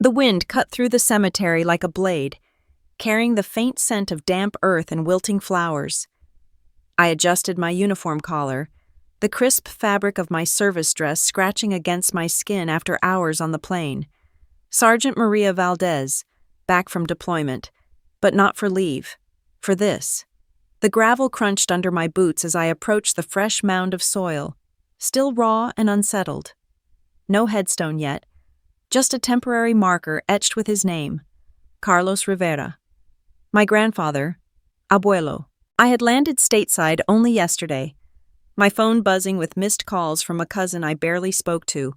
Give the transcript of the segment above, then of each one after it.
The wind cut through the cemetery like a blade, carrying the faint scent of damp earth and wilting flowers. I adjusted my uniform collar, the crisp fabric of my service dress scratching against my skin after hours on the plain. Sergeant Maria Valdez, back from deployment, but not for leave, for this. The gravel crunched under my boots as I approached the fresh mound of soil, still raw and unsettled. No headstone yet, just a temporary marker etched with his name, Carlos Rivera. My grandfather, Abuelo. I had landed stateside only yesterday, my phone buzzing with missed calls from a cousin I barely spoke to.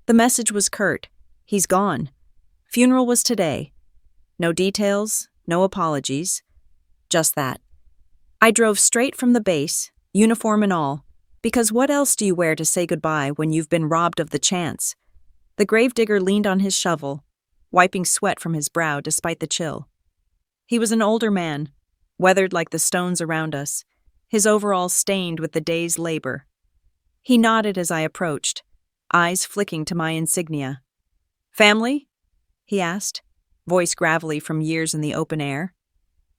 The message was curt. He's gone. Funeral was today. No details, no apologies. Just that. I drove straight from the base, uniform and all, because what else do you wear to say goodbye when you've been robbed of the chance? The gravedigger leaned on his shovel, wiping sweat from his brow despite the chill. He was an older man, weathered like the stones around us, his overalls stained with the day's labor. He nodded as I approached, eyes flicking to my insignia. "Family?" he asked, voice gravelly from years in the open air.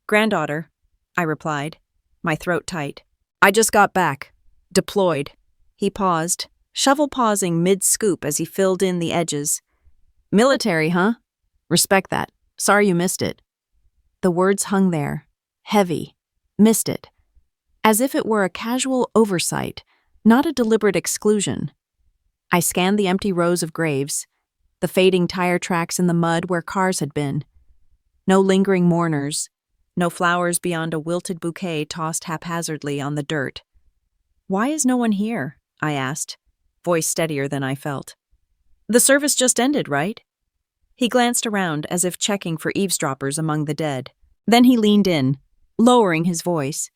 "Granddaughter," I replied, my throat tight. "I just got back. Deployed." He paused, shovel pausing mid-scoop as he filled in the edges. "Military, huh? Respect that. Sorry you missed it." The words hung there, heavy. Missed it. As if it were a casual oversight, not a deliberate exclusion. I scanned the empty rows of graves, the fading tire tracks in the mud where cars had been. No lingering mourners, no flowers beyond a wilted bouquet tossed haphazardly on the dirt. "Why is no one here?" I asked, voice steadier than I felt. "The service just ended, right?" He glanced around as if checking for eavesdroppers among the dead. Then he leaned in, lowering his voice.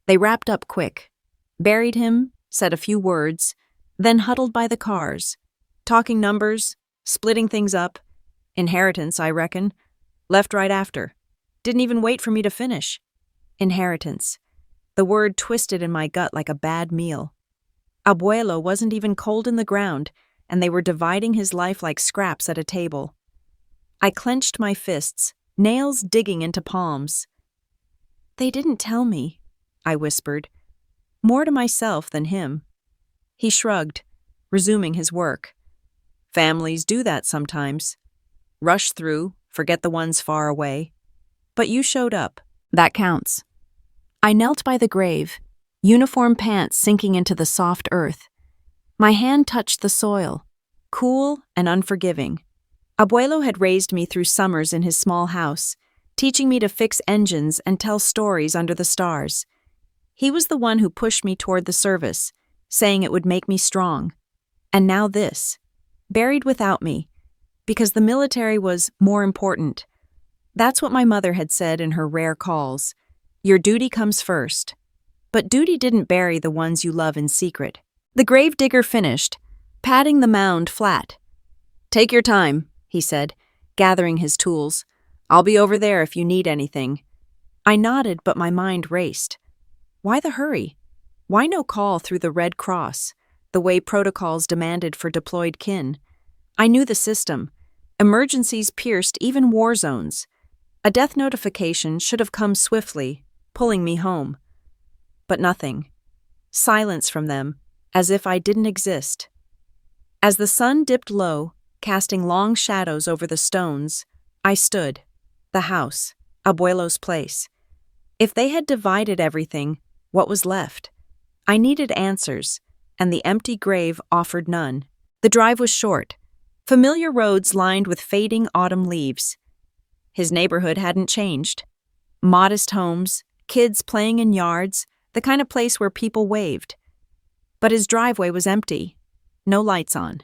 They wrapped up quick, buried him, said a few words, then huddled by the cars, talking numbers, splitting things up. Inheritance, I reckon. Left right after. Didn't even wait for me to finish. Inheritance. The word twisted in my gut like a bad meal. Abuelo wasn't even cold in the ground, and they were dividing his life like scraps at a table. I clenched my fists, nails digging into palms. "They didn't tell me," I whispered, more to myself than him. He shrugged, resuming his work. "Families do that sometimes. Rush through, forget the ones far away. But you showed up. That counts." I knelt by the grave, uniform pants sinking into the soft earth. My hand touched the soil, cool and unforgiving. Abuelo had raised me through summers in his small house, teaching me to fix engines and tell stories under the stars. He was the one who pushed me toward the service, saying it would make me strong. And now this, buried without me, because the military was more important. That's what my mother had said in her rare calls. Your duty comes first. But duty didn't bury the ones you love in secret. The gravedigger finished, patting the mound flat. "Take your time," he said, gathering his tools. "I'll be over there if you need anything." I nodded, but my mind raced. Why the hurry? Why no call through the Red Cross, the way protocols demanded for deployed kin? I knew the system. Emergencies pierced even war zones. A death notification should have come swiftly, pulling me home. But nothing. Silence from them, as if I didn't exist. As the sun dipped low, casting long shadows over the stones, I stood. The house, Abuelo's place. If they had divided everything, what was left? I needed answers, and the empty grave offered none. The drive was short. Familiar roads lined with fading autumn leaves. His neighborhood hadn't changed. Modest homes, kids playing in yards, the kind of place where people waved. But his driveway was empty, no lights on.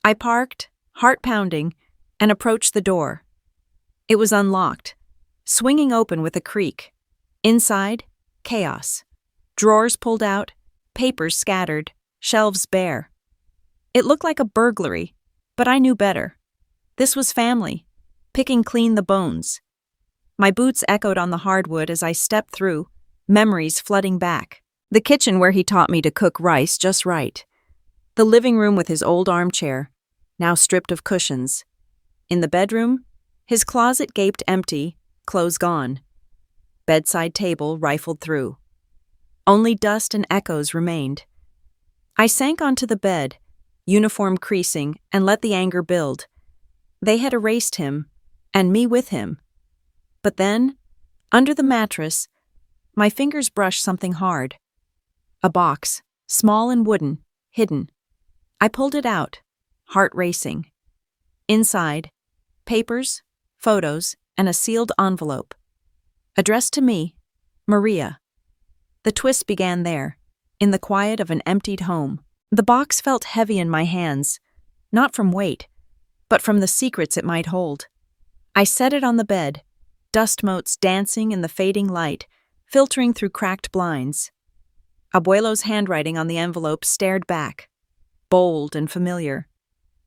I parked, heart pounding, and approached the door. It was unlocked, swinging open with a creak. Inside, chaos. Drawers pulled out, papers scattered, shelves bare. It looked like a burglary, but I knew better. This was family, picking clean the bones. My boots echoed on the hardwood as I stepped through, memories flooding back. The kitchen where he taught me to cook rice just right. The living room with his old armchair, now stripped of cushions. In the bedroom, his closet gaped empty, clothes gone. Bedside table rifled through. Only dust and echoes remained. I sank onto the bed, uniform creasing, and let the anger build. They had erased him, and me with him. But then, under the mattress, my fingers brushed something hard. A box, small and wooden, hidden. I pulled it out, heart racing. Inside, papers, photos, and a sealed envelope. Addressed to me, Maria. The twist began there, in the quiet of an emptied home. The box felt heavy in my hands, not from weight, but from the secrets it might hold. I set it on the bed, dust motes dancing in the fading light, filtering through cracked blinds. Abuelo's handwriting on the envelope stared back, bold and familiar.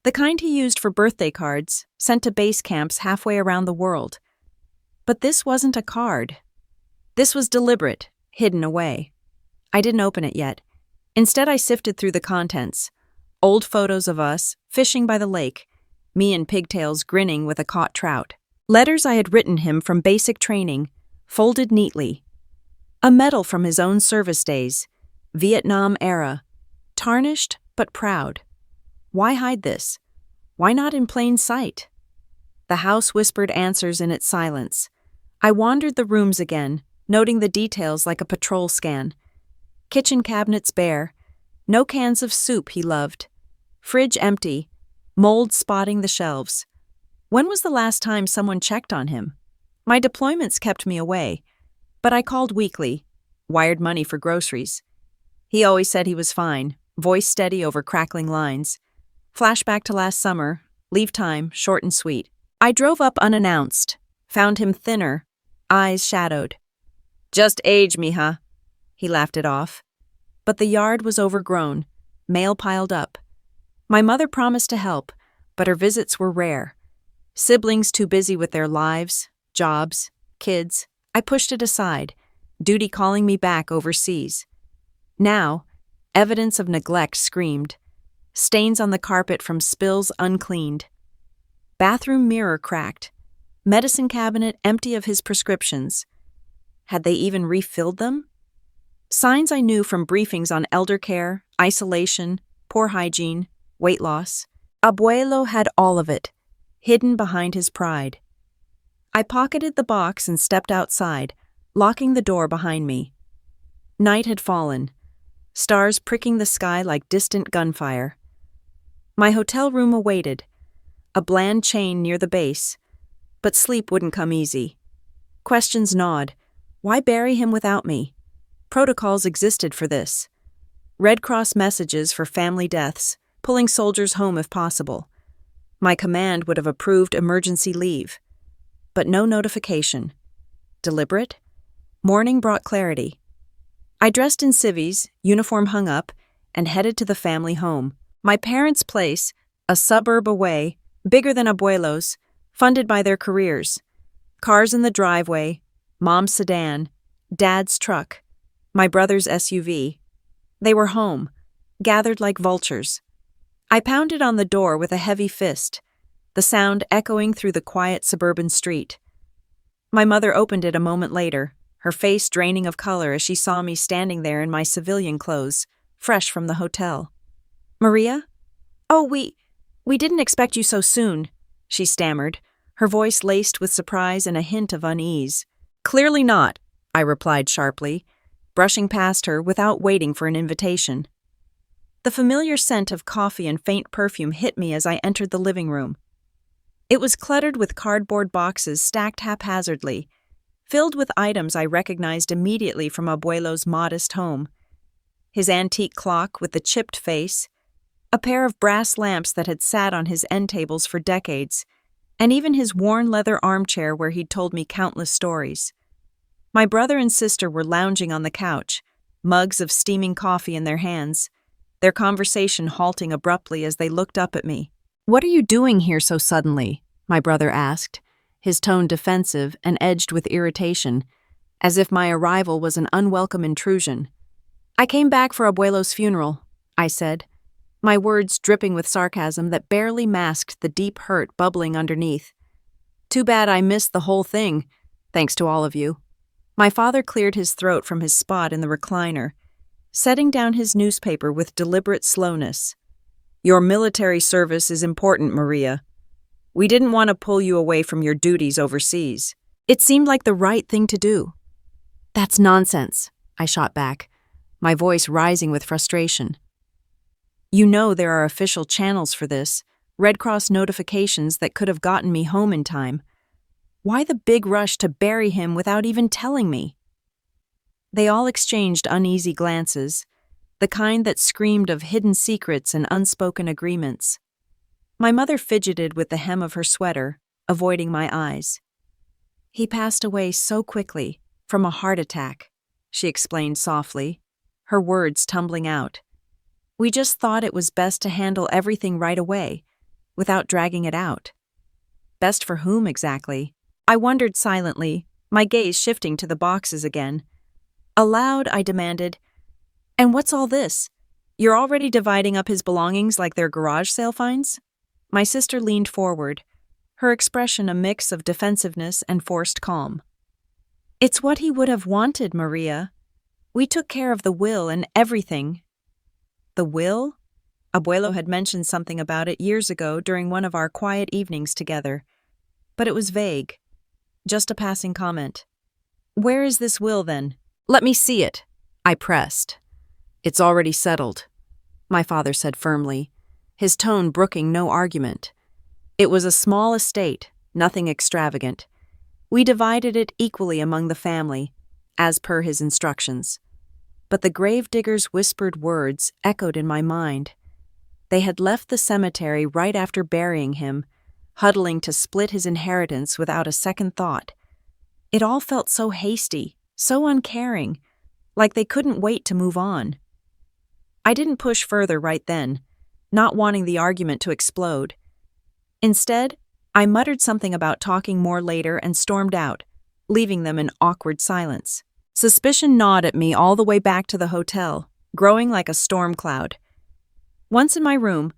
The kind he used for birthday cards, sent to base camps halfway around the world. But this wasn't a card. This was deliberate, hidden away. I didn't open it yet. Instead, I sifted through the contents. Old photos of us, fishing by the lake, me in pigtails grinning with a caught trout. Letters I had written him from basic training, folded neatly. A medal from his own service days, Vietnam era, tarnished but proud. Why hide this? Why not in plain sight? The house whispered answers in its silence. I wandered the rooms again, noting the details like a patrol scan. Kitchen cabinets bare, no cans of soup he loved. Fridge empty, mold spotting the shelves. When was the last time someone checked on him? My deployments kept me away, but I called weekly, wired money for groceries. He always said he was fine, voice steady over crackling lines. Flashback to last summer, leave time short and sweet. I drove up unannounced, found him thinner, eyes shadowed. "Just age, mija." He laughed it off. But the yard was overgrown, mail piled up. My mother promised to help, but her visits were rare. Siblings too busy with their lives, jobs, kids. I pushed it aside, duty calling me back overseas. Now, evidence of neglect screamed. Stains on the carpet from spills uncleaned. Bathroom mirror cracked. Medicine cabinet empty of his prescriptions. Had they even refilled them? Signs I knew from briefings on elder care, isolation, poor hygiene, weight loss. Abuelo had all of it, hidden behind his pride. I pocketed the box and stepped outside, locking the door behind me. Night had fallen, stars pricking the sky like distant gunfire. My hotel room awaited, a bland chain near the base, but sleep wouldn't come easy. Questions gnawed. Why bury him without me? Protocols existed for this. Red Cross messages for family deaths, pulling soldiers home if possible. My command would have approved emergency leave. But no notification. Deliberate? Morning brought clarity. I dressed in civvies, uniform hung up, and headed to the family home. My parents' place, a suburb away, bigger than Abuelo's, funded by their careers. Cars in the driveway, mom's sedan, dad's truck, my brother's SUV. They were home, gathered like vultures. I pounded on the door with a heavy fist, the sound echoing through the quiet suburban street. My mother opened it a moment later, her face draining of color as she saw me standing there in my civilian clothes, fresh from the hotel. "Maria? Oh, we didn't expect you so soon," she stammered, her voice laced with surprise and a hint of unease. "Clearly not," I replied sharply, brushing past her without waiting for an invitation. The familiar scent of coffee and faint perfume hit me as I entered the living room. It was cluttered with cardboard boxes stacked haphazardly, filled with items I recognized immediately from Abuelo's modest home. His antique clock with the chipped face, a pair of brass lamps that had sat on his end tables for decades, and even his worn leather armchair where he'd told me countless stories. My brother and sister were lounging on the couch, mugs of steaming coffee in their hands, their conversation halting abruptly as they looked up at me. "What are you doing here so suddenly?" my brother asked, his tone defensive and edged with irritation, as if my arrival was an unwelcome intrusion. "I came back for Abuelo's funeral," I said. my words dripping with sarcasm that barely masked the deep hurt bubbling underneath. Too bad I missed the whole thing, thanks to all of you. My father cleared his throat from his spot in the recliner, setting down his newspaper with deliberate slowness. Your military service is important, Maria. We didn't want to pull you away from your duties overseas. It seemed like the right thing to do. That's nonsense, I shot back, my voice rising with frustration. You know there are official channels for this, Red Cross notifications that could have gotten me home in time. Why the big rush to bury him without even telling me? They all exchanged uneasy glances, the kind that screamed of hidden secrets and unspoken agreements. My mother fidgeted with the hem of her sweater, avoiding my eyes. He passed away so quickly, from a heart attack, she explained softly, her words tumbling out. We just thought it was best to handle everything right away, without dragging it out. Best for whom exactly? I wondered silently, my gaze shifting to the boxes again. Aloud, I demanded, "And what's all this? You're already dividing up his belongings like they're garage sale finds?" My sister leaned forward, her expression a mix of defensiveness and forced calm. It's what he would have wanted, Maria. We took care of the will and everything. The will? Abuelo had mentioned something about it years ago during one of our quiet evenings together, but it was vague, just a passing comment. Where is this will, then? Let me see it, I pressed. It's already settled, my father said firmly, his tone brooking no argument. It was a small estate, nothing extravagant. We divided it equally among the family, as per his instructions. But the gravedigger's whispered words echoed in my mind. They had left the cemetery right after burying him, huddling to split his inheritance without a second thought. It all felt so hasty, so uncaring, like they couldn't wait to move on. I didn't push further right then, not wanting the argument to explode. Instead, I muttered something about talking more later and stormed out, leaving them in awkward silence. Suspicion gnawed at me all the way back to the hotel, growing like a storm cloud. Once in my room,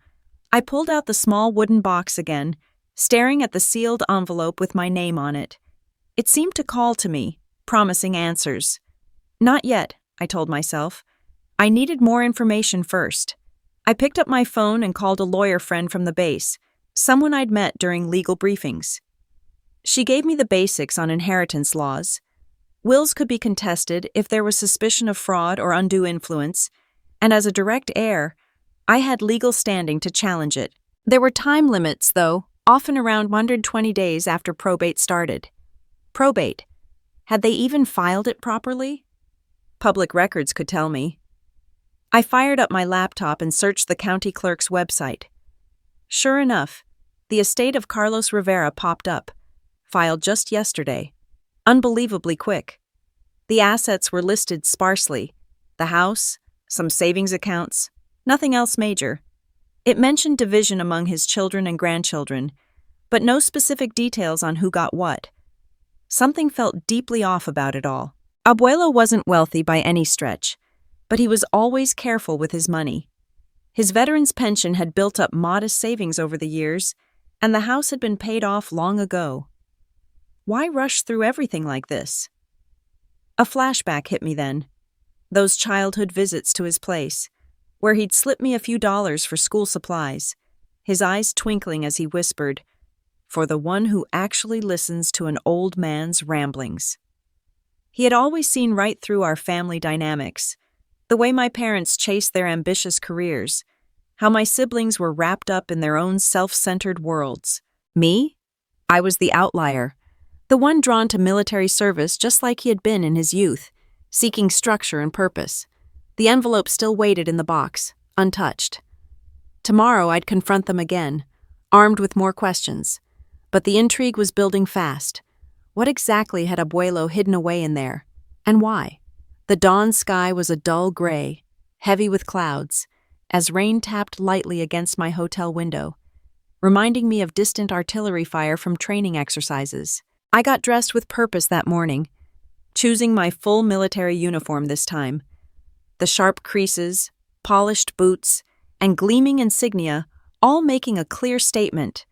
I pulled out the small wooden box again, staring at the sealed envelope with my name on it. It seemed to call to me, promising answers. Not yet, I told myself. I needed more information first. I picked up my phone and called a lawyer friend from the base, someone I'd met during legal briefings. She gave me the basics on inheritance laws. Wills could be contested if there was suspicion of fraud or undue influence, and as a direct heir, I had legal standing to challenge it. There were time limits, though, often around 120 days after probate started. Probate. Had they even filed it properly? Public records could tell me. I fired up my laptop and searched the county clerk's website. Sure enough, the estate of Carlos Rivera popped up, filed just yesterday. Unbelievably quick. The assets were listed sparsely. The house, some savings accounts, nothing else major. It mentioned division among his children and grandchildren, but no specific details on who got what. Something felt deeply off about it all. Abuelo wasn't wealthy by any stretch, but he was always careful with his money. His veteran's pension had built up modest savings over the years, and the house had been paid off long ago. Why rush through everything like this? A flashback hit me then. Those childhood visits to his place, where he'd slip me a few dollars for school supplies, his eyes twinkling as he whispered, "For the one who actually listens to an old man's ramblings." He had always seen right through our family dynamics, the way my parents chased their ambitious careers, how my siblings were wrapped up in their own self-centered worlds. Me? I was the outlier. The one drawn to military service just like he had been in his youth, seeking structure and purpose. The envelope still waited in the box, untouched. Tomorrow I'd confront them again, armed with more questions. But the intrigue was building fast. What exactly had Abuelo hidden away in there? And why? The dawn sky was a dull gray, heavy with clouds, as rain tapped lightly against my hotel window, reminding me of distant artillery fire from training exercises. I got dressed with purpose that morning, choosing my full military uniform this time. The sharp creases, polished boots, and gleaming insignia, all making a clear statement.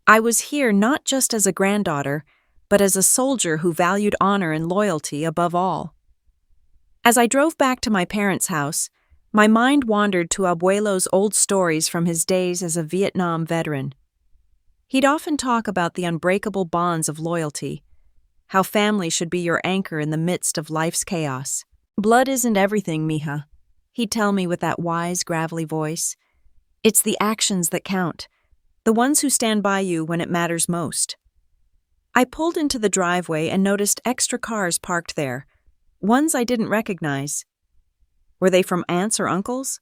I was here not just as a granddaughter, but as a soldier who valued honor and loyalty above all. As I drove back to my parents' house, my mind wandered to Abuelo's old stories from his days as a Vietnam veteran. He'd often talk about the unbreakable bonds of loyalty, how family should be your anchor in the midst of life's chaos. "Blood isn't everything, mija," he'd tell me with that wise, gravelly voice. "It's the actions that count, the ones who stand by you when it matters most." I pulled into the driveway and noticed extra cars parked there, ones I didn't recognize. Were they from aunts or uncles?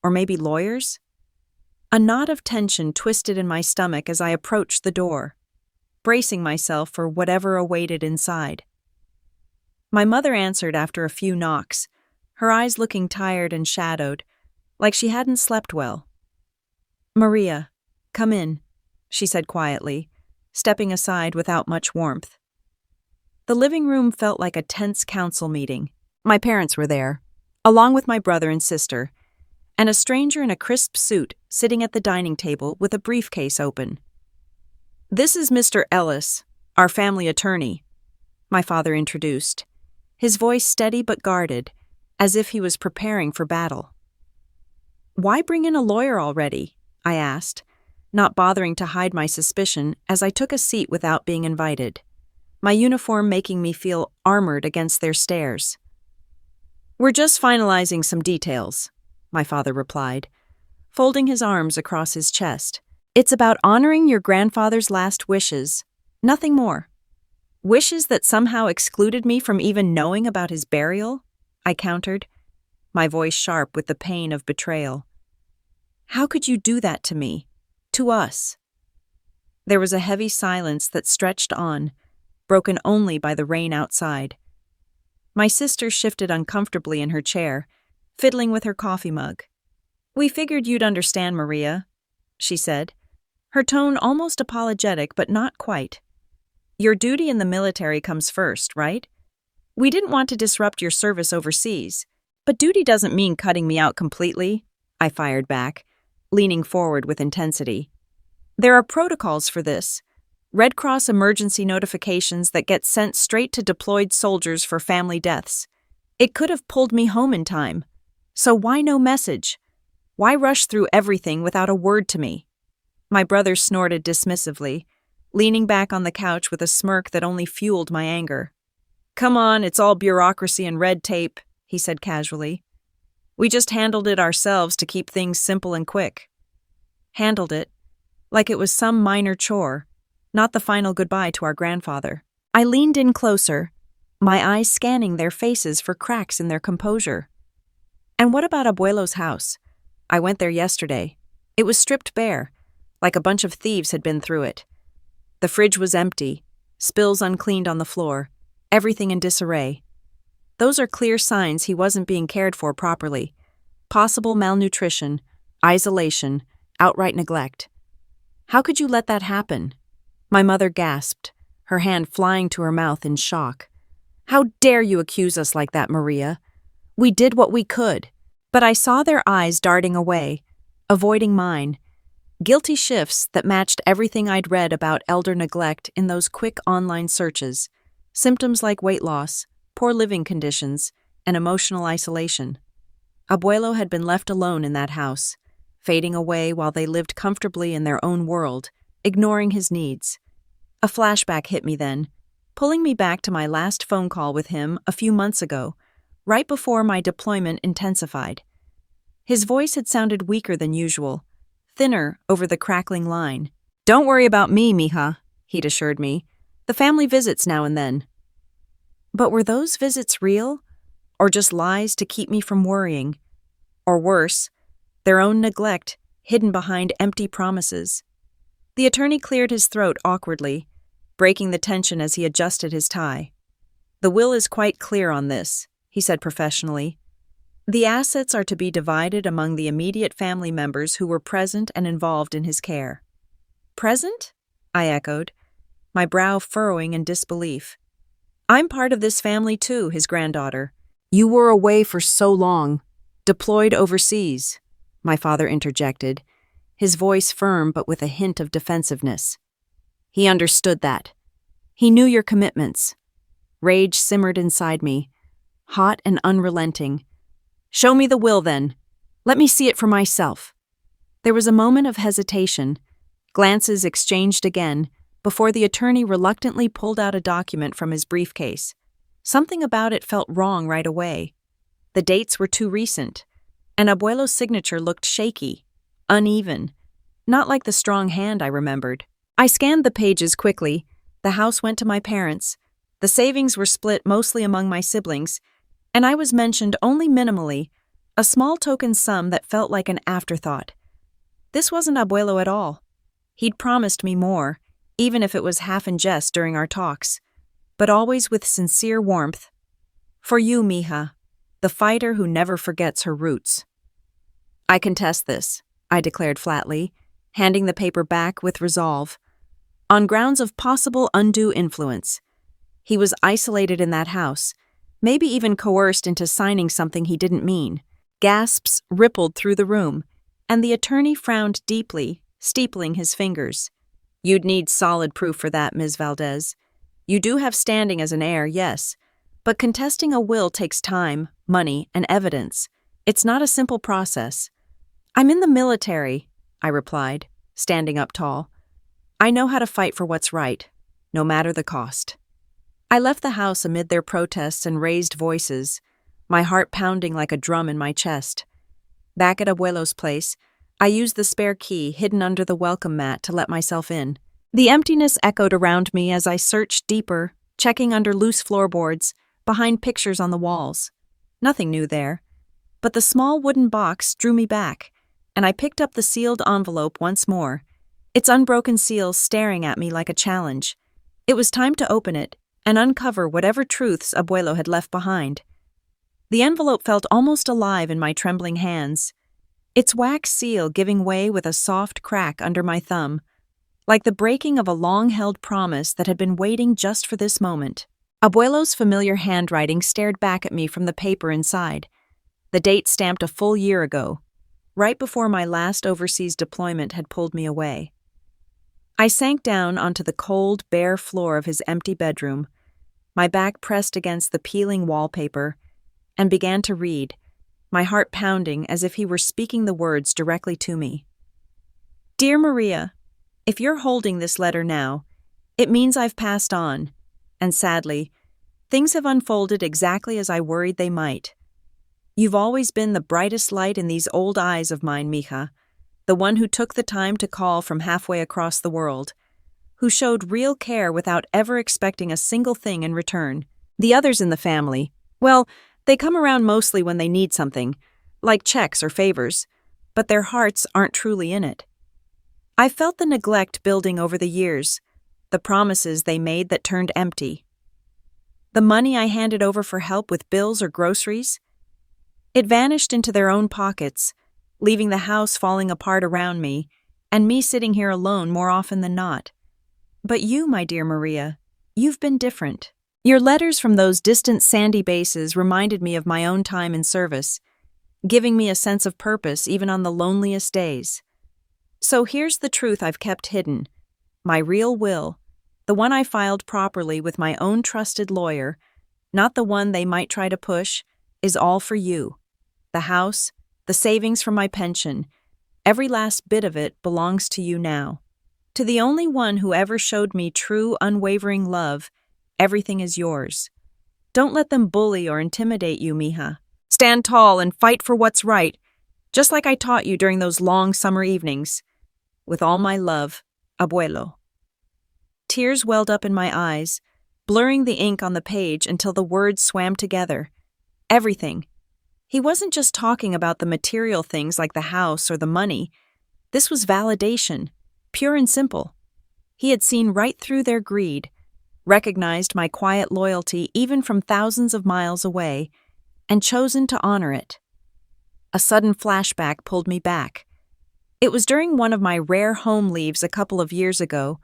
Or maybe lawyers? A knot of tension twisted in my stomach as I approached the door, bracing myself for whatever awaited inside. My mother answered after a few knocks, her eyes looking tired and shadowed, like she hadn't slept well. "Maria, come in," she said quietly, stepping aside without much warmth. The living room felt like a tense council meeting. My parents were there, along with my brother and sister, and a stranger in a crisp suit sitting at the dining table with a briefcase open. "This is Mr. Ellis, our family attorney," my father introduced, his voice steady but guarded, as if he was preparing for battle. "Why bring in a lawyer already?" I asked, not bothering to hide my suspicion as I took a seat without being invited, my uniform making me feel armored against their stares. "We're just finalizing some details," my father replied, folding his arms across his chest. "It's about honoring your grandfather's last wishes, nothing more." "Wishes that somehow excluded me from even knowing about his burial?" I countered, my voice sharp with the pain of betrayal. "How could you do that to me? To us?" There was a heavy silence that stretched on, broken only by the rain outside. My sister shifted uncomfortably in her chair, fiddling with her coffee mug. "We figured you'd understand, Maria," she said, her tone almost apologetic but not quite. "Your duty in the military comes first, right? We didn't want to disrupt your service overseas, but duty doesn't mean cutting me out completely," I fired back, leaning forward with intensity. "There are protocols for this. Red Cross emergency notifications that get sent straight to deployed soldiers for family deaths. It could have pulled me home in time. So why no message? Why rush through everything without a word to me?" My brother snorted dismissively, leaning back on the couch with a smirk that only fueled my anger. "Come on, it's all bureaucracy and red tape," he said casually. "We just handled it ourselves to keep things simple and quick." Handled it, like it was some minor chore, not the final goodbye to our grandfather. I leaned in closer, my eyes scanning their faces for cracks in their composure. "And what about Abuelo's house? I went there yesterday. It was stripped bare, like a bunch of thieves had been through it. The fridge was empty, spills uncleaned on the floor, everything in disarray. Those are clear signs he wasn't being cared for properly. Possible malnutrition, isolation, outright neglect. How could you let that happen?" My mother gasped, her hand flying to her mouth in shock. "How dare you accuse us like that, Maria? We did what we could." But I saw their eyes darting away, avoiding mine, guilty shifts that matched everything I'd read about elder neglect in those quick online searches, symptoms like weight loss, poor living conditions, and emotional isolation. Abuelo had been left alone in that house, fading away while they lived comfortably in their own world, ignoring his needs. A flashback hit me then, pulling me back to my last phone call with him a few months ago, right before my deployment intensified. His voice had sounded weaker than usual, thinner over the crackling line. "Don't worry about me, mija," he'd assured me. "The family visits now and then." But were those visits real? Or just lies to keep me from worrying? Or worse, their own neglect hidden behind empty promises? The attorney cleared his throat awkwardly, breaking the tension as he adjusted his tie. "The will is quite clear on this," he said professionally. "The assets are to be divided among the immediate family members who were present and involved in his care." "Present?" I echoed, my brow furrowing in disbelief. "I'm part of this family too, his granddaughter. You were away for so long, deployed overseas. my father interjected, his voice firm but with a hint of defensiveness. He understood that. He knew your commitments. Rage simmered inside me, hot and unrelenting. Show me the will, then. Let me see it for myself. There was a moment of hesitation, glances exchanged again, before the attorney reluctantly pulled out a document from his briefcase. Something about it felt wrong right away. The dates were too recent, and Abuelo's signature looked shaky, uneven, not like the strong hand I remembered. I scanned the pages quickly. The house went to my parents. The savings were split mostly among my siblings, and I was mentioned only minimally, a small token sum that felt like an afterthought. This wasn't Abuelo at all. He'd promised me more, even if it was half in jest during our talks, but always with sincere warmth. For you, mija, the fighter who never forgets her roots. I contest this, I declared flatly, handing the paper back with resolve. On grounds of possible undue influence. He was isolated in that house, maybe even coerced into signing something he didn't mean. Gasps rippled through the room, and the attorney frowned deeply, steepling his fingers. You'd need solid proof for that, Ms. Valdez. You do have standing as an heir, yes, but contesting a will takes time, money, and evidence. It's not a simple process. I'm in the military, I replied, standing up tall. I know how to fight for what's right, no matter the cost. I left the house amid their protests and raised voices, my heart pounding like a drum in my chest. Back at Abuelo's place, I used the spare key hidden under the welcome mat to let myself in. The emptiness echoed around me as I searched deeper, checking under loose floorboards, behind pictures on the walls. Nothing new there. But the small wooden box drew me back, and I picked up the sealed envelope once more, its unbroken seal staring at me like a challenge. It was time to open it and uncover whatever truths Abuelo had left behind. The envelope felt almost alive in my trembling hands, its wax seal giving way with a soft crack under my thumb, like the breaking of a long-held promise that had been waiting just for this moment. Abuelo's familiar handwriting stared back at me from the paper inside, the date stamped a full year ago, right before my last overseas deployment had pulled me away. I sank down onto the cold, bare floor of his empty bedroom, my back pressed against the peeling wallpaper, and began to read, my heart pounding as if he were speaking the words directly to me. Dear Maria, if you're holding this letter now, it means I've passed on, and sadly, things have unfolded exactly as I worried they might. You've always been the brightest light in these old eyes of mine, mija, the one who took the time to call from halfway across the world, who showed real care without ever expecting a single thing in return. The others in the family, well, they come around mostly when they need something, like checks or favors, but their hearts aren't truly in it. I felt the neglect building over the years, the promises they made that turned empty. The money I handed over for help with bills or groceries, it vanished into their own pockets, leaving the house falling apart around me, and me sitting here alone more often than not. But you, my dear Maria, you've been different. Your letters from those distant sandy bases reminded me of my own time in service, giving me a sense of purpose even on the loneliest days. So here's the truth I've kept hidden. My real will, the one I filed properly with my own trusted lawyer, not the one they might try to push, is all for you. The house, the savings from my pension, every last bit of it belongs to you now. To the only one who ever showed me true, unwavering love, everything is yours. Don't let them bully or intimidate you, mija. Stand tall and fight for what's right, just like I taught you during those long summer evenings. With all my love, Abuelo. Tears welled up in my eyes, blurring the ink on the page until the words swam together. Everything. He wasn't just talking about the material things like the house or the money. This was validation, pure and simple. He had seen right through their greed, recognized my quiet loyalty even from thousands of miles away, and chosen to honor it. A sudden flashback pulled me back. It was during one of my rare home leaves a couple of years ago,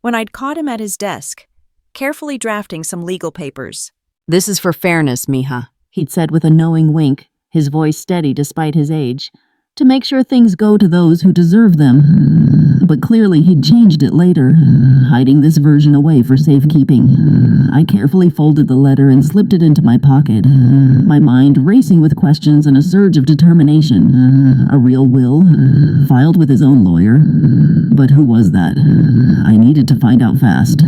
when I'd caught him at his desk, carefully drafting some legal papers. This is for fairness, mija, he'd said with a knowing wink, his voice steady despite his age. to make sure things go to those who deserve them. But clearly he'd changed it later, hiding this version away for safekeeping. I carefully folded the letter and slipped it into my pocket, my mind racing with questions and a surge of determination. A real will, filed with his own lawyer. But who was that? I needed to find out fast.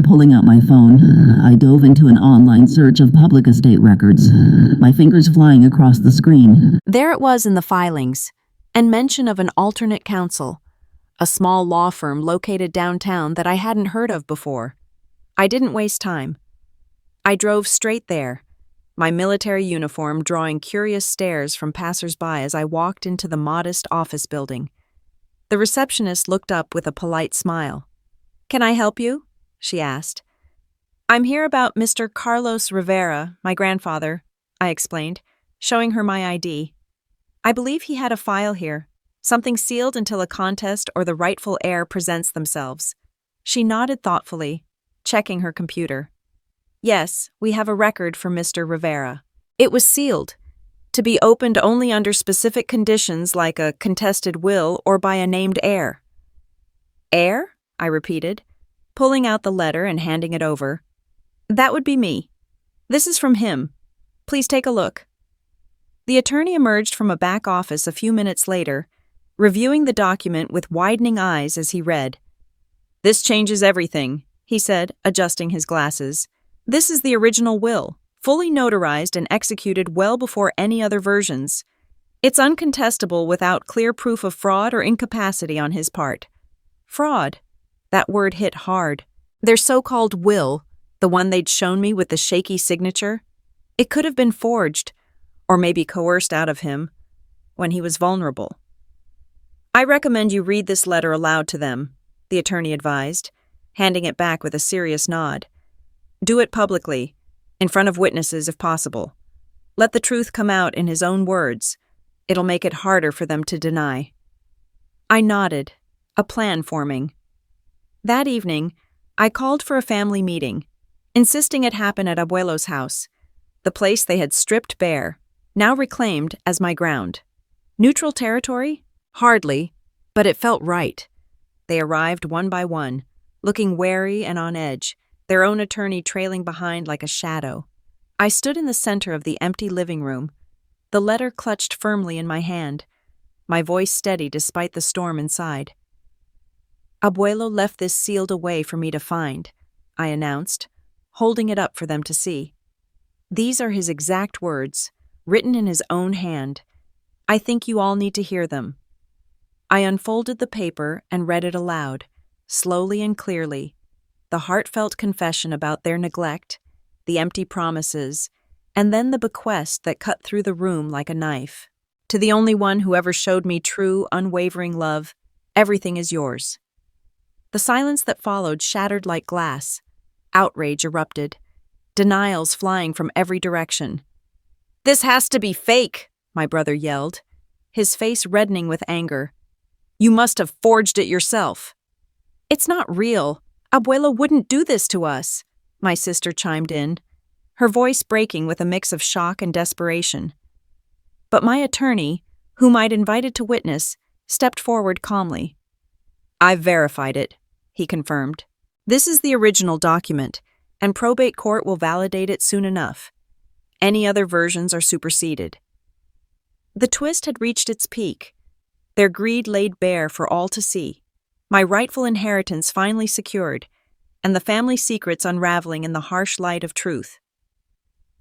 Pulling out my phone, I dove into an online search of public estate records, my fingers flying across the screen. There it was in the filings, and mention of an alternate counsel, a small law firm located downtown that I hadn't heard of before. I didn't waste time. I drove straight there, my military uniform drawing curious stares from passers-by as I walked into the modest office building. The receptionist looked up with a polite smile. "Can I help you?" she asked. "I'm here about Mr. Carlos Rivera, my grandfather," I explained, showing her my ID. "I believe he had a file here, something sealed until a contest or the rightful heir presents themselves." She nodded thoughtfully, checking her computer. "Yes, we have a record for Mr. Rivera. It was sealed, to be opened only under specific conditions like a contested will or by a named heir." "Heir?" I repeated, pulling out the letter and handing it over. "That would be me. This is from him. Please take a look." The attorney emerged from a back office a few minutes later, reviewing the document with widening eyes as he read. "This changes everything," he said, adjusting his glasses. "This is the original will, fully notarized and executed well before any other versions. It's uncontestable without clear proof of fraud or incapacity on his part." Fraud. That word hit hard. Their so-called will, the one they'd shown me with the shaky signature, it could have been forged, or maybe coerced out of him, when he was vulnerable. "I recommend you read this letter aloud to them," the attorney advised, handing it back with a serious nod. "Do it publicly, in front of witnesses if possible. Let the truth come out in his own words. It'll make it harder for them to deny." I nodded, a plan forming. That evening, I called for a family meeting, insisting it happen at Abuelo's house, the place they had stripped bare, now reclaimed as my ground. Neutral territory? Hardly, but it felt right. They arrived one by one, looking wary and on edge, their own attorney trailing behind like a shadow. I stood in the center of the empty living room, the letter clutched firmly in my hand, my voice steady despite the storm inside. "Abuelo left this sealed away for me to find," I announced, holding it up for them to see. "These are his exact words, written in his own hand. I think you all need to hear them." I unfolded the paper and read it aloud, slowly and clearly, the heartfelt confession about their neglect, the empty promises, and then the bequest that cut through the room like a knife. "To the only one who ever showed me true, unwavering love, everything is yours." The silence that followed shattered like glass. Outrage erupted, denials flying from every direction. "This has to be fake," my brother yelled, his face reddening with anger. "You must have forged it yourself." "It's not real. Abuelo wouldn't do this to us," my sister chimed in, her voice breaking with a mix of shock and desperation. But my attorney, whom I'd invited to witness, stepped forward calmly. "I've verified it," he confirmed. "This is the original document, and probate court will validate it soon enough. Any other versions are superseded." The twist had reached its peak, their greed laid bare for all to see, my rightful inheritance finally secured, and the family secrets unraveling in the harsh light of truth.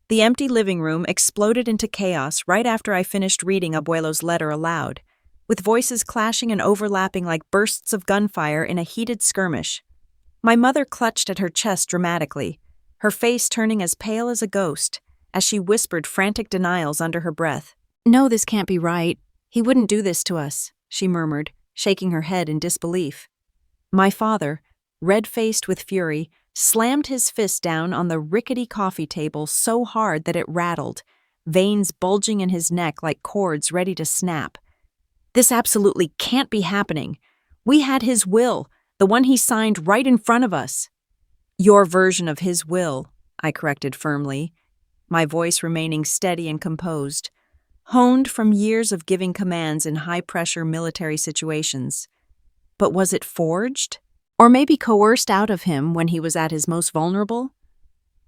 The empty living room exploded into chaos right after I finished reading Abuelo's letter aloud, with voices clashing and overlapping like bursts of gunfire in a heated skirmish. My mother clutched at her chest dramatically, her face turning as pale as a ghost, as she whispered frantic denials under her breath. "No, this can't be right. He wouldn't do this to us," she murmured, shaking her head in disbelief. My father, red-faced with fury, slammed his fist down on the rickety coffee table so hard that it rattled, veins bulging in his neck like cords ready to snap. "This absolutely can't be happening. We had his will, the one he signed right in front of us." "Your version of his will," I corrected firmly, my voice remaining steady and composed. honed from years of giving commands in high-pressure military situations. But was it forged? Or maybe coerced out of him when he was at his most vulnerable?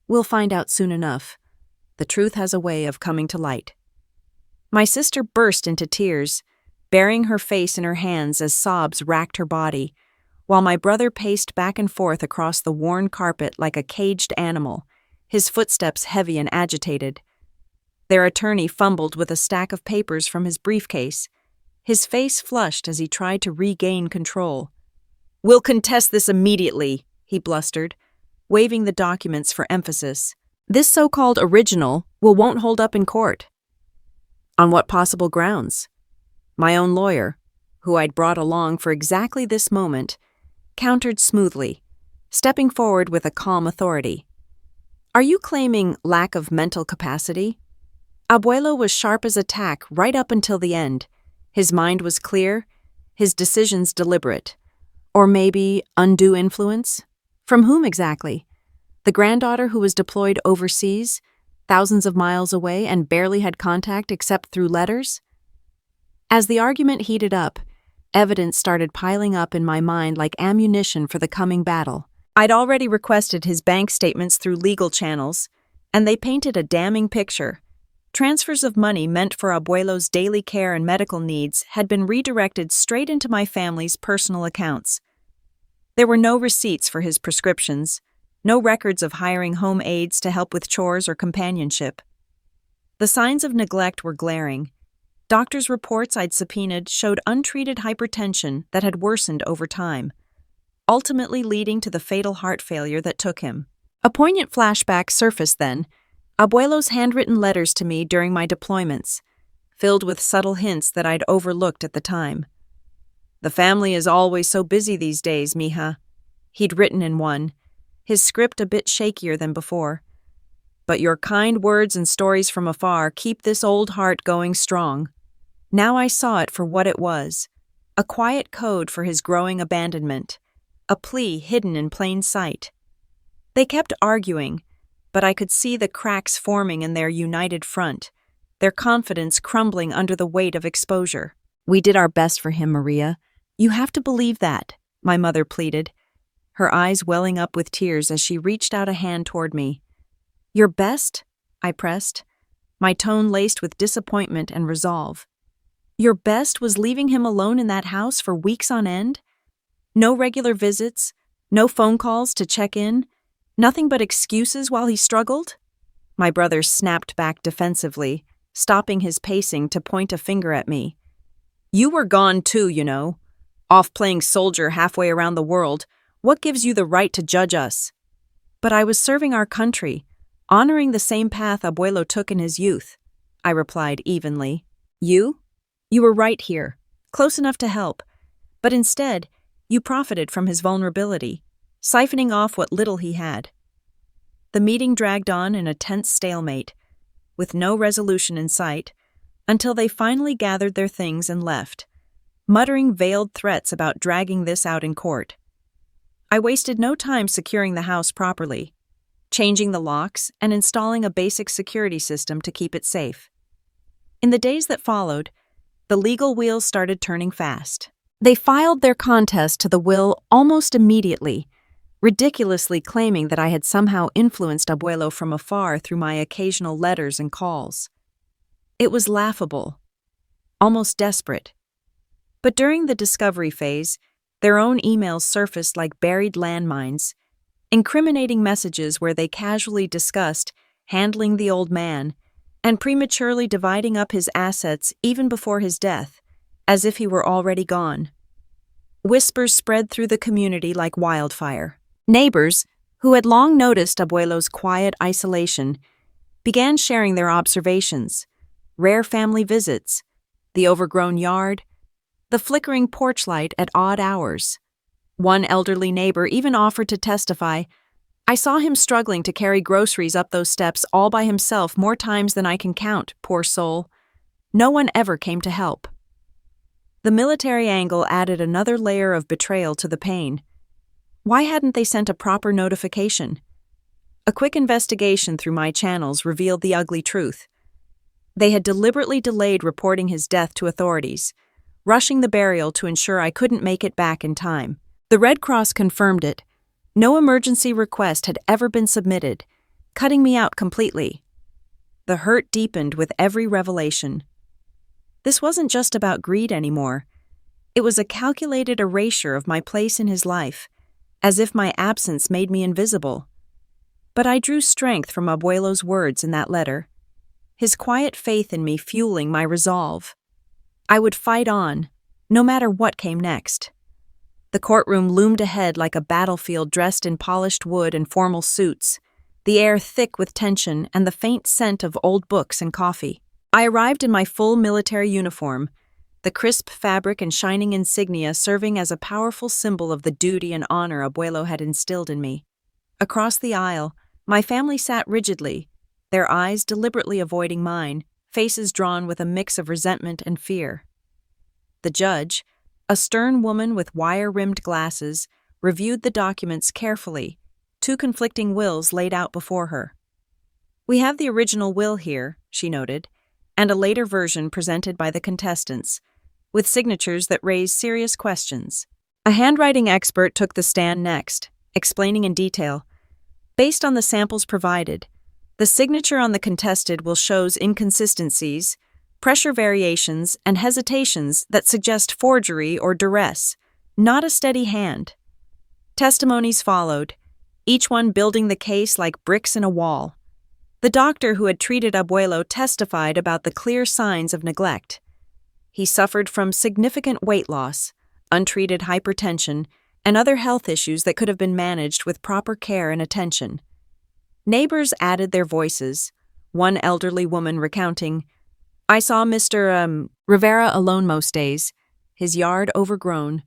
We'll find out soon enough. The truth has a way of coming to light. My sister burst into tears, burying her face in her hands as sobs racked her body, while my brother paced back and forth across the worn carpet like a caged animal, his footsteps heavy and agitated. Their attorney fumbled with a stack of papers from his briefcase, his face flushed as he tried to regain control. "We'll contest this immediately," he blustered, waving the documents for emphasis. "This so-called original won't hold up in court." On what possible grounds? My own lawyer, who I'd brought along for exactly this moment, countered smoothly, stepping forward with a calm authority. "Are you claiming lack of mental capacity? Abuelo was sharp as a tack right up until the end. His mind was clear, his decisions deliberate. Or maybe undue influence? From whom exactly? The granddaughter who was deployed overseas, thousands of miles away, and barely had contact except through letters?" As the argument heated up, evidence started piling up in my mind like ammunition for the coming battle. I'd already requested his bank statements through legal channels, and they painted a damning picture. Transfers of money meant for Abuelo's daily care and medical needs had been redirected straight into my family's personal accounts. There were no receipts for his prescriptions, no records of hiring home aides to help with chores or companionship. The signs of neglect were glaring. Doctors' reports I'd subpoenaed showed untreated hypertension that had worsened over time, ultimately leading to the fatal heart failure that took him. A poignant flashback surfaced then, Abuelo's handwritten letters to me during my deployments, filled with subtle hints that I'd overlooked at the time. "The family is always so busy these days, mija," he'd written in one, his script a bit shakier than before. "But your kind words and stories from afar keep this old heart going strong." Now I saw it for what it was, a quiet code for his growing abandonment, a plea hidden in plain sight. They kept arguing, but I could see the cracks forming in their united front, their confidence crumbling under the weight of exposure. "We did our best for him, Maria. You have to believe that," my mother pleaded, her eyes welling up with tears as she reached out a hand toward me. "Your best?" I pressed, my tone laced with disappointment and resolve. "Your best was leaving him alone in that house for weeks on end? No regular visits, no phone calls to check in, nothing but excuses while he struggled?" My brother snapped back defensively, stopping his pacing to point a finger at me. "You were gone too, you know. Off playing soldier halfway around the world. What gives you the right to judge us?" "But I was serving our country, honoring the same path Abuelo took in his youth," I replied evenly. "You? You were right here, close enough to help, but instead, you profited from his vulnerability, siphoning off what little he had." The meeting dragged on in a tense stalemate, with no resolution in sight, until they finally gathered their things and left, muttering veiled threats about dragging this out in court. I wasted no time securing the house properly, changing the locks and installing a basic security system to keep it safe. In the days that followed, the legal wheels started turning fast. They filed their contest to the will almost immediately, ridiculously claiming that I had somehow influenced Abuelo from afar through my occasional letters and calls. It was laughable, almost desperate. But during the discovery phase, their own emails surfaced like buried landmines, incriminating messages where they casually discussed handling the old man and prematurely dividing up his assets even before his death, as if he were already gone. Whispers spread through the community like wildfire. Neighbors, who had long noticed Abuelo's quiet isolation, began sharing their observations, rare family visits, the overgrown yard, the flickering porch light at odd hours. One elderly neighbor even offered to testify, "I saw him struggling to carry groceries up those steps all by himself more times than I can count, poor soul. No one ever came to help." The military angle added another layer of betrayal to the pain. Why hadn't they sent a proper notification? A quick investigation through my channels revealed the ugly truth. They had deliberately delayed reporting his death to authorities, rushing the burial to ensure I couldn't make it back in time. The Red Cross confirmed it. No emergency request had ever been submitted, cutting me out completely. The hurt deepened with every revelation. This wasn't just about greed anymore. It was a calculated erasure of my place in his life, as if my absence made me invisible. But I drew strength from Abuelo's words in that letter, his quiet faith in me fueling my resolve. I would fight on, no matter what came next. The courtroom loomed ahead like a battlefield dressed in polished wood and formal suits, the air thick with tension and the faint scent of old books and coffee. I arrived in my full military uniform, the crisp fabric and shining insignia serving as a powerful symbol of the duty and honor Abuelo had instilled in me. Across the aisle, my family sat rigidly, their eyes deliberately avoiding mine, faces drawn with a mix of resentment and fear. The judge, a stern woman with wire-rimmed glasses, reviewed the documents carefully, two conflicting wills laid out before her. "We have the original will here," she noted, and a later version presented by the contestants, with signatures that raised serious questions. A handwriting expert took the stand next, explaining in detail. Based on the samples provided, the signature on the contested will shows inconsistencies, pressure variations, and hesitations that suggest forgery or duress, not a steady hand. Testimonies followed, each one building the case like bricks in a wall. The doctor who had treated Abuelo testified about the clear signs of neglect. He suffered from significant weight loss, untreated hypertension, and other health issues that could have been managed with proper care and attention. Neighbors added their voices, one elderly woman recounting, "I saw Mr. Rivera alone most days, his yard overgrown,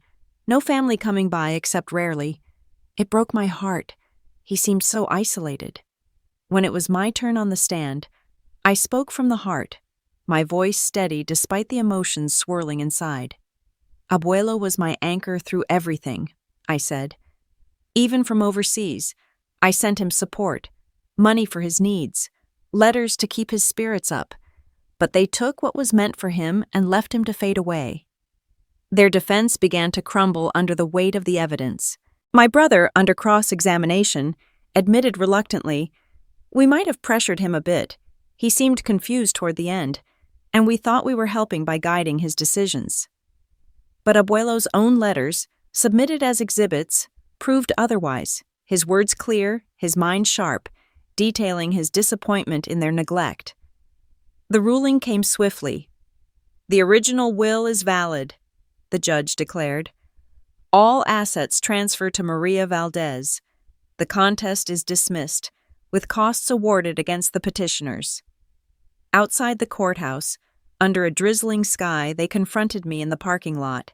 no family coming by except rarely. It broke my heart. He seemed so isolated." When it was my turn on the stand, I spoke from the heart, my voice steady despite the emotions swirling inside. "Abuelo was my anchor through everything," I said. "Even from overseas, I sent him support, money for his needs, letters to keep his spirits up, but they took what was meant for him and left him to fade away." Their defense began to crumble under the weight of the evidence. My brother, under cross-examination, admitted reluctantly, "We might have pressured him a bit. He seemed confused toward the end, and we thought we were helping by guiding his decisions." But Abuelo's own letters, submitted as exhibits, proved otherwise, his words clear, his mind sharp, detailing his disappointment in their neglect. The ruling came swiftly. "The original will is valid," the judge declared. "All assets transfer to Maria Valdez. The contest is dismissed, with costs awarded against the petitioners." Outside the courthouse, under a drizzling sky, they confronted me in the parking lot,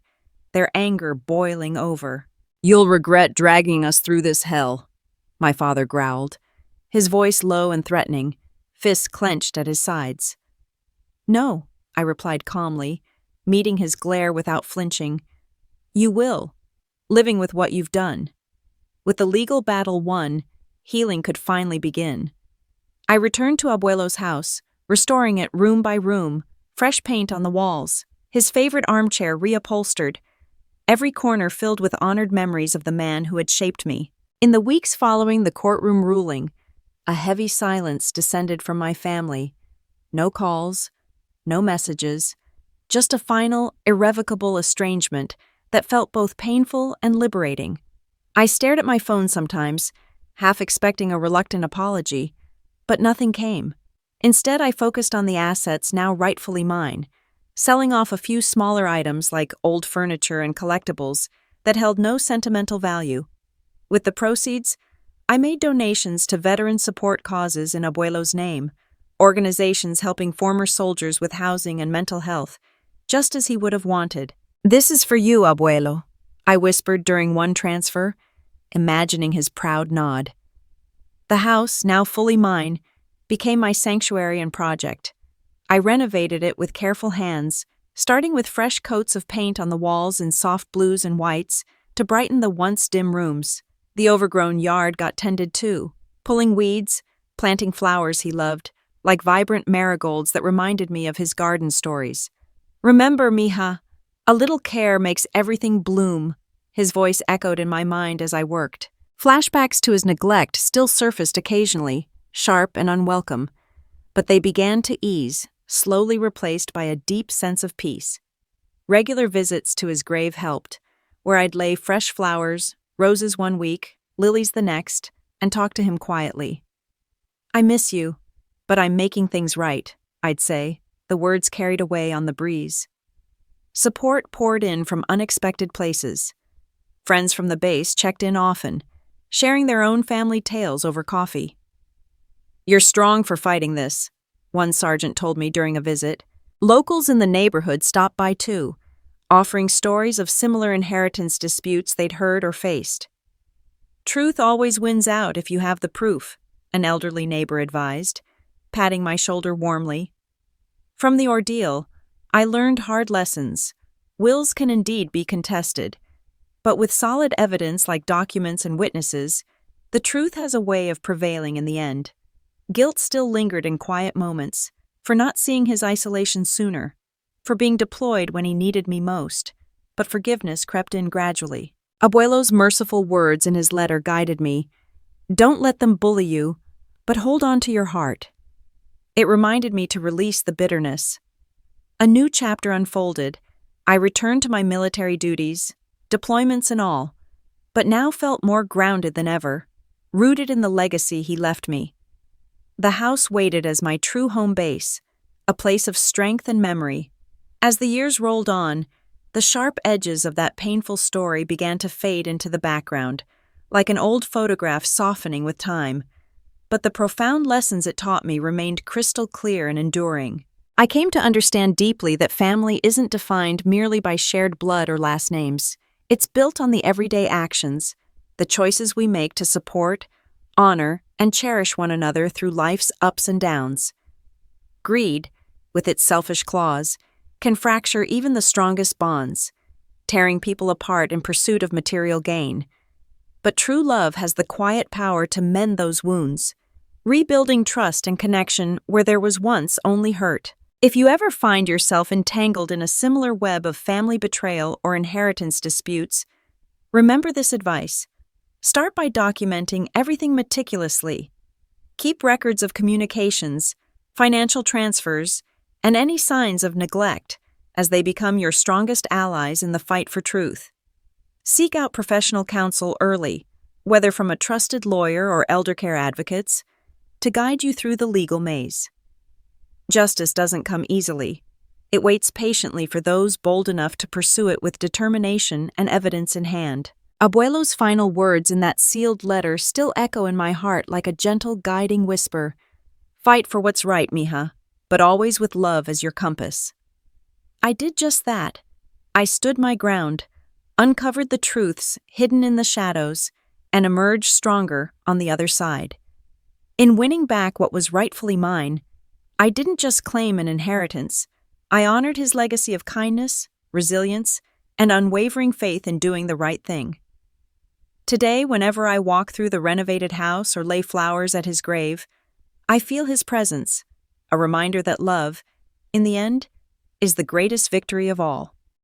their anger boiling over. "You'll regret dragging us through this hell," my father growled, his voice low and threatening, fists clenched at his sides. "No," I replied calmly, meeting his glare without flinching. "You will, living with what you've done." With the legal battle won, healing could finally begin. I returned to Abuelo's house, restoring it room by room, fresh paint on the walls, his favorite armchair reupholstered, every corner filled with honored memories of the man who had shaped me. In the weeks following the courtroom ruling, a heavy silence descended from my family. No calls, no messages, just a final, irrevocable estrangement that felt both painful and liberating. I stared at my phone sometimes, half expecting a reluctant apology, but nothing came. Instead, I focused on the assets now rightfully mine, selling off a few smaller items like old furniture and collectibles that held no sentimental value. With the proceeds, I made donations to veteran support causes in Abuelo's name, organizations helping former soldiers with housing and mental health, just as he would have wanted. "This is for you, Abuelo," I whispered during one transfer, imagining his proud nod. The house, now fully mine, became my sanctuary and project. I renovated it with careful hands, starting with fresh coats of paint on the walls in soft blues and whites to brighten the once dim rooms. The overgrown yard got tended too, pulling weeds, planting flowers he loved, like vibrant marigolds that reminded me of his garden stories. "Remember, mija, a little care makes everything bloom," his voice echoed in my mind as I worked. Flashbacks to his neglect still surfaced occasionally, sharp and unwelcome, but they began to ease, slowly replaced by a deep sense of peace. Regular visits to his grave helped, where I'd lay fresh flowers, roses one week, lilies the next, and talk to him quietly. "I miss you, but I'm making things right," I'd say, the words carried away on the breeze. Support poured in from unexpected places. Friends from the base checked in often, sharing their own family tales over coffee. "You're strong for fighting this," one sergeant told me during a visit. Locals in the neighborhood stopped by too, offering stories of similar inheritance disputes they'd heard or faced. "Truth always wins out if you have the proof," an elderly neighbor advised, patting my shoulder warmly. From the ordeal, I learned hard lessons. Wills can indeed be contested, but with solid evidence like documents and witnesses, the truth has a way of prevailing in the end. Guilt still lingered in quiet moments, for not seeing his isolation sooner, for being deployed when he needed me most, but forgiveness crept in gradually. Abuelo's merciful words in his letter guided me. "Don't let them bully you, but hold on to your heart." It reminded me to release the bitterness. A new chapter unfolded. I returned to my military duties, deployments and all, but now felt more grounded than ever, rooted in the legacy he left me. The house waited as my true home base, a place of strength and memory. As the years rolled on, the sharp edges of that painful story began to fade into the background, like an old photograph softening with time. But the profound lessons it taught me remained crystal clear and enduring. I came to understand deeply that family isn't defined merely by shared blood or last names. It's built on the everyday actions, the choices we make to support, honor, and cherish one another through life's ups and downs. Greed, with its selfish claws, can fracture even the strongest bonds, tearing people apart in pursuit of material gain. But true love has the quiet power to mend those wounds, rebuilding trust and connection where there was once only hurt. If you ever find yourself entangled in a similar web of family betrayal or inheritance disputes, remember this advice. Start by documenting everything meticulously. Keep records of communications, financial transfers, and any signs of neglect, as they become your strongest allies in the fight for truth. Seek out professional counsel early, whether from a trusted lawyer or eldercare advocates, to guide you through the legal maze. Justice doesn't come easily. It waits patiently for those bold enough to pursue it with determination and evidence in hand. Abuelo's final words in that sealed letter still echo in my heart like a gentle guiding whisper. "Fight for what's right, mija, but always with love as your compass." I did just that. I stood my ground, uncovered the truths hidden in the shadows, and emerged stronger on the other side. In winning back what was rightfully mine, I didn't just claim an inheritance. I honored his legacy of kindness, resilience, and unwavering faith in doing the right thing. Today, whenever I walk through the renovated house or lay flowers at his grave, I feel his presence, a reminder that love, in the end, is the greatest victory of all.